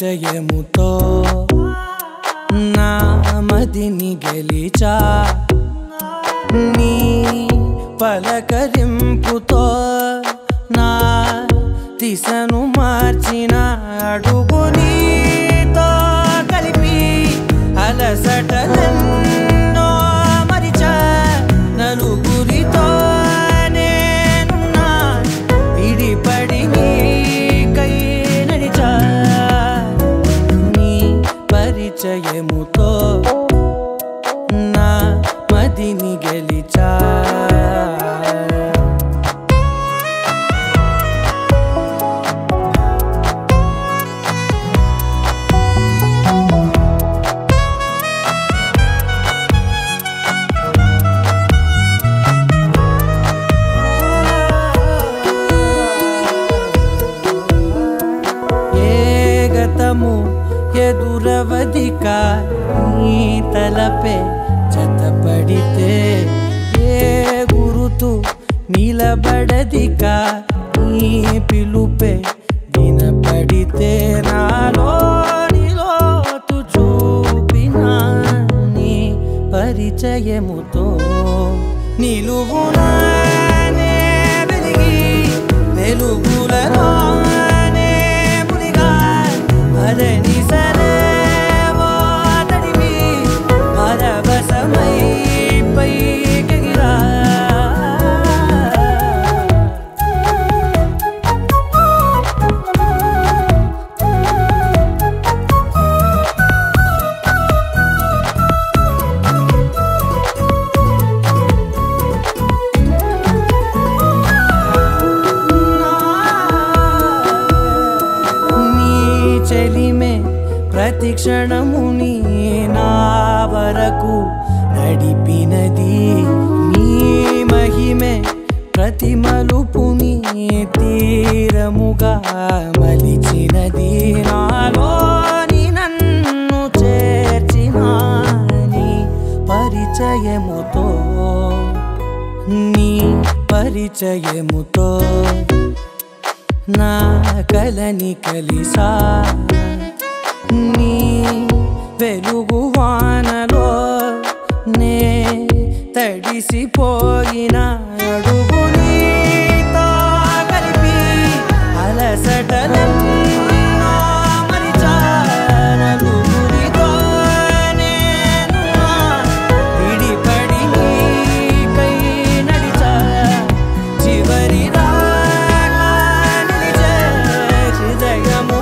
పరిచయముతో నా మదిని గెలిచా నీ పలకరింపుతో నా దిశను మార్చిన అడుగు నీతో కలిపి అలసటలెన్నో మరిచా నలుగురితో నేనున్నా విడిపడి నీకై నడిచా నీ పరిచయముతో నా మదిని గెలిచా ఎదురవదిక నీ తలపే జతపడితే ఏ గురుతు నిలబడదిక నీ పిలుపే వినపడితే నాలోనిలోతు చూపిన నీ పరిచయముతో నిలువునానే వెలిగి వెలుగులలోనే మునిగా అదని సరేవో తడివి పరవశమై పైకెగిరా ప్రతి క్షణముని నా వరకు నడిపినది నీ మహిమే ప్రతి మలుపుని తీరముగా మలిచినది నాలోని నన్ను చేర్చిన నీ పరిచయముతో నీ పరిచయముతో నా కలని కలిసా నీ వెలుగు వానలో నే తడిసిపోయిన అడుగు నీతో కలిపి అలసటలెన్నో మరిచా నలుగురితో నేను విడిపడి నీకై నడిచా చివరి దాకా నిలిచే హృదయము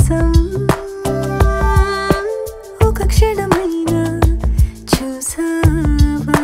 కోసం ఒక క్షణమైనా చూసావా?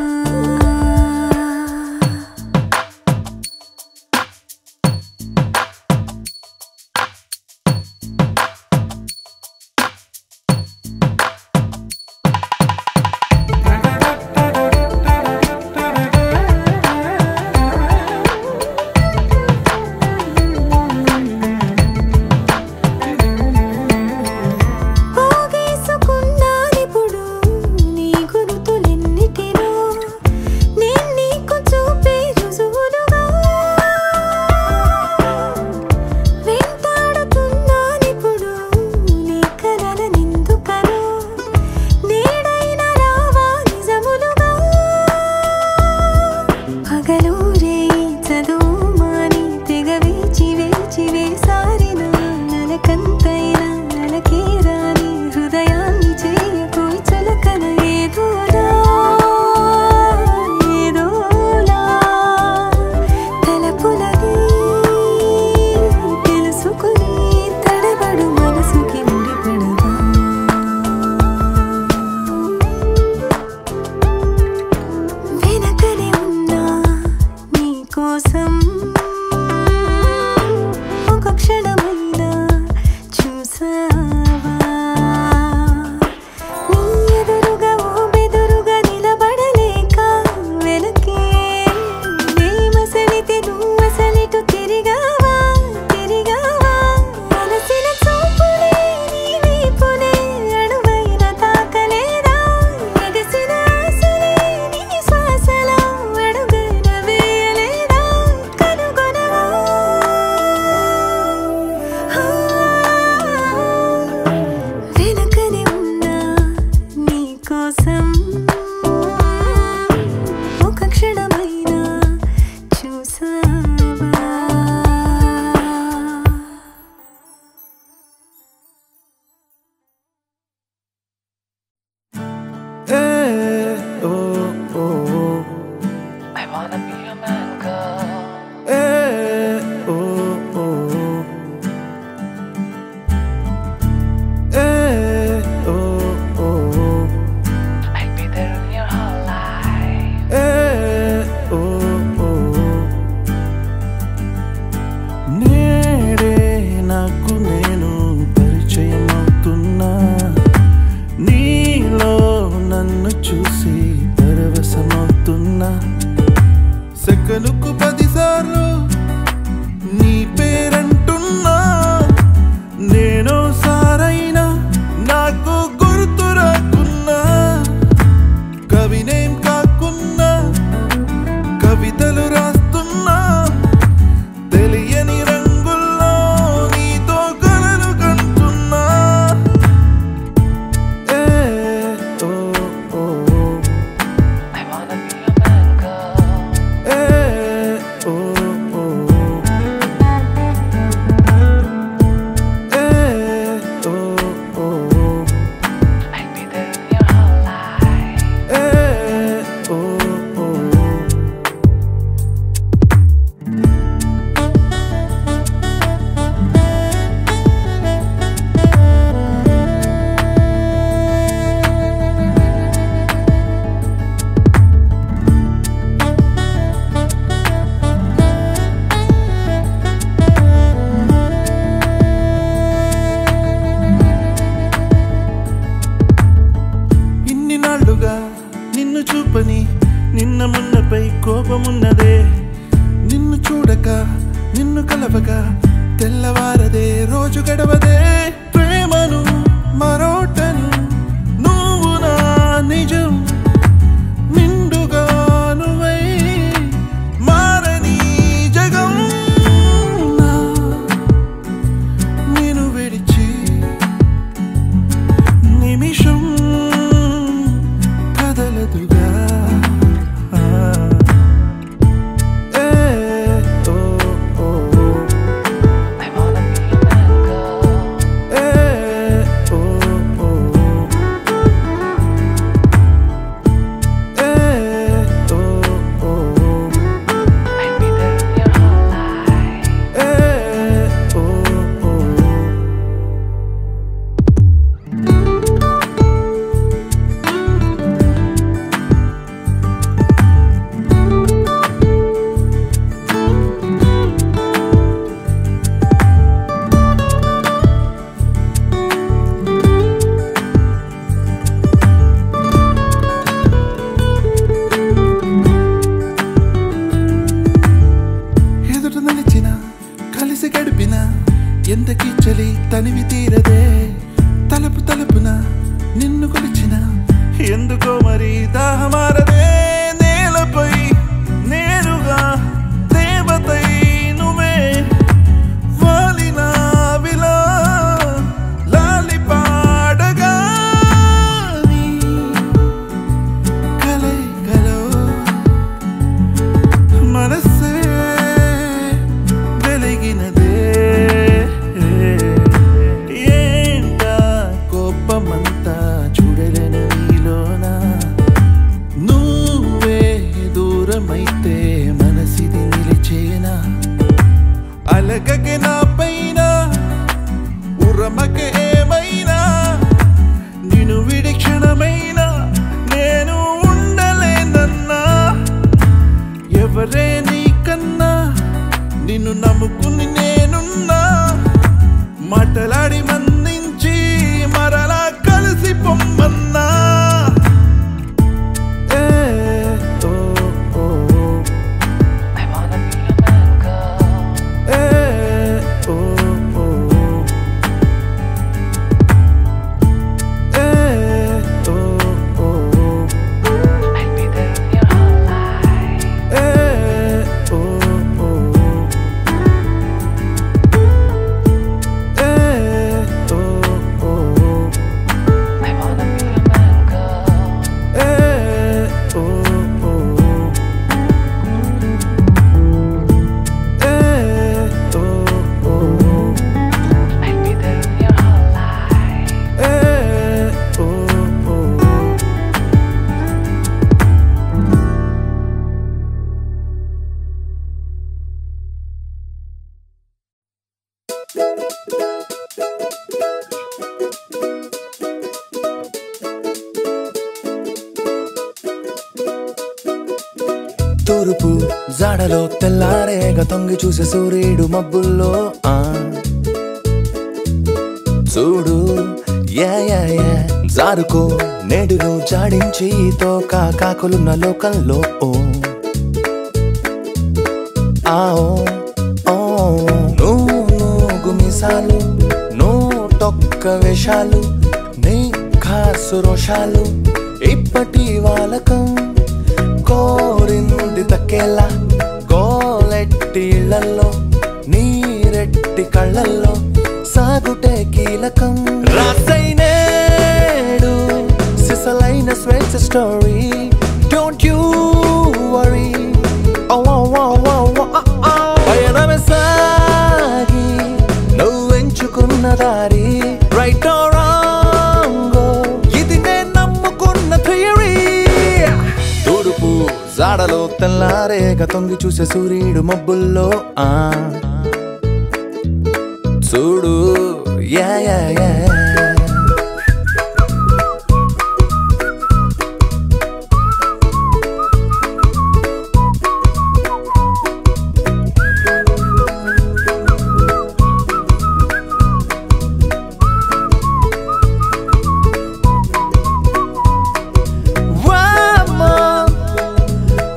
తూర్పు జాడలో తెల్లారేగా తొంగి చూసే సూర్యుడు మబ్బుల్లో చూడు జారుకో నేడులో జాడించి తోక కాకులున్న లోకంలో నూగు మిసాలు నూటొక్క వేషాలు నీ ఖాసు రోషాలు ఇప్పటి వాలకం కోరింది తక్కేలా గోలెట్టి ఇళ్లల్లో నీరెట్టి కళ్ళల్లో సాగుటే కీలకం రాసైనేడు సిసలైన స్వేచ్ఛ స్టోరీ డోంట్ యూ వరీ పయనమే సాగి నువ్వెంచుకున్న దారి రైట్ ఆర్ రాంగ్ ఇది నేను నమ్ముకున్న థియరీ తూర్పు జాడలో తెల్లారేగా తొంగి చూసే సూర్యుడు మబ్బుల్లో చూడు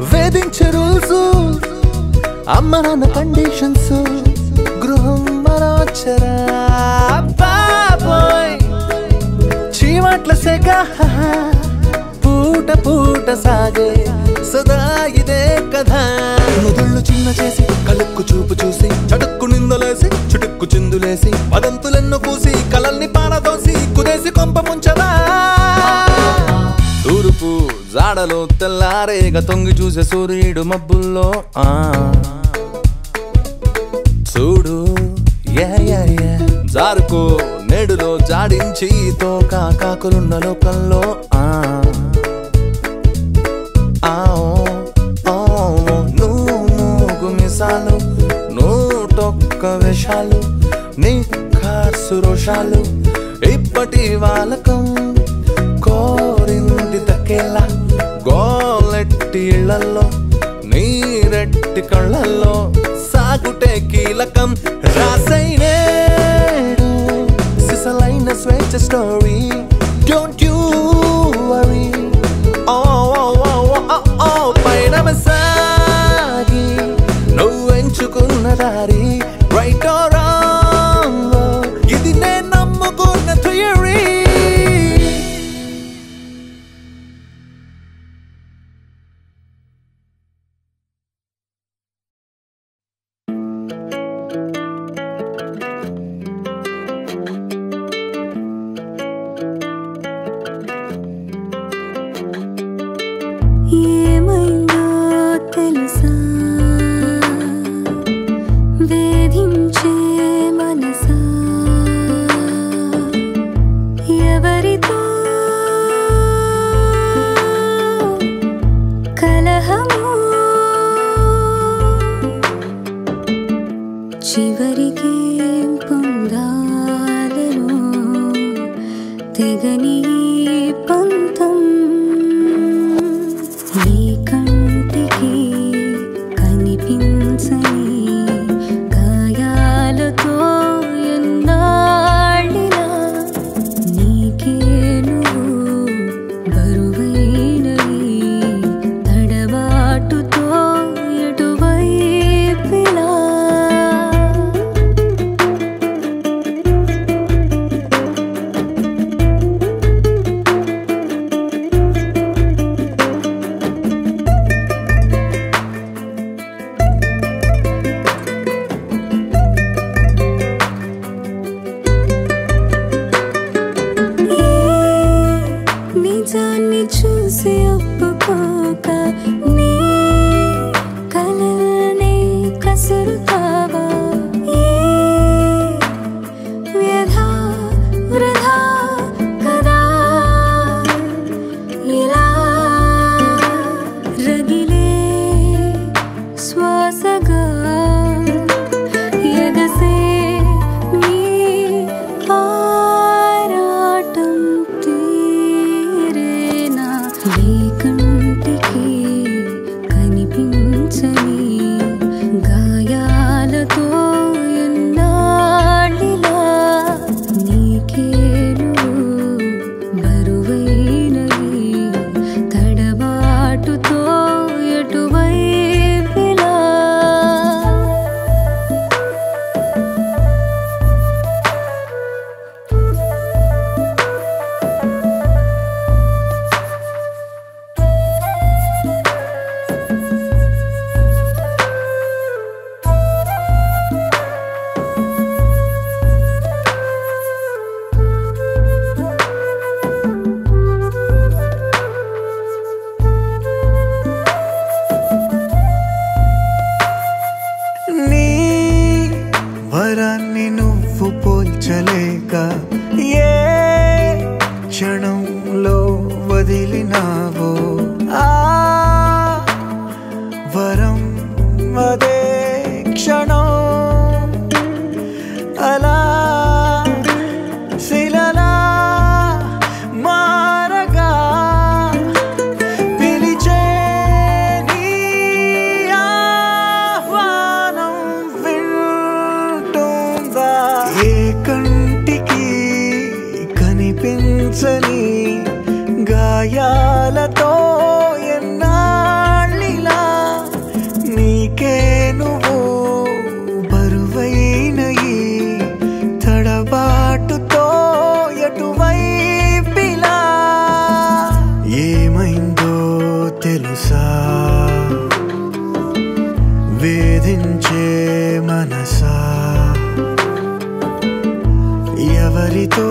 వేధించే రూల్స్ అమ్మ నాన్న కండిషన్స్ గృహం మరోచరా బాబాయ్ చీమట్ల సెగ పూట పూట సాగే సదా ఇదే కథ నుదుళ్ళు చిన్న చేసి కలుక్కు చూపు చూసి చటుక్కు నిందలేసి చుటుక్కు చిందులేసి పదంతులెన్నో పూసి కలల్ని పారదోసి కుదేసి కొంప ముంచదా తూర్పు జాడలో తెల్లారేగా తొంగి చూసే సూర్యుడు మబ్బుల్లో చూడు జారుకో నేడులో జాడించి తోక కాకులున్న లోకంలో నూగు మిసాలు నూటొక్క వేషాలు నీ ఖాసు రోషాలు ఇప్పటి వాలకం కోరింది తక్కేలా గోలెట్టి ఇళ్లల్లో నీరెట్టి కళ్ళల్లో సాగుటే కీలకం రాసైనేడు సిసలైన స్వేచ్ఛ స్టోరీ డోంట్ యూ వరీ పైన సాగి నువ్వెంచుకున్న దారి రైట్ ఆర్ రాంగ్ ఇది నేను నమ్ముకున్న థియరీ ఏమైందో తెలుసా వేధించే మనసా ఎవరితో కలహము చివరికి పొందాలను తెగని పంతం నీ కంటికి కనిపించని గాయాలతో ఎన్నాళ్ళినా నీకే నువ్వు బరువైనవి తడబాటుతో ఎటువైపిలా తీర్చని గాయాలతో ఎన్నాళ్ళిలా నీకే నువ్వు బరువైన ఈ తడబాటుతో ఎటువైపిలా ఏమైందో తెలుసా వేధించే మనసా ఎవరితో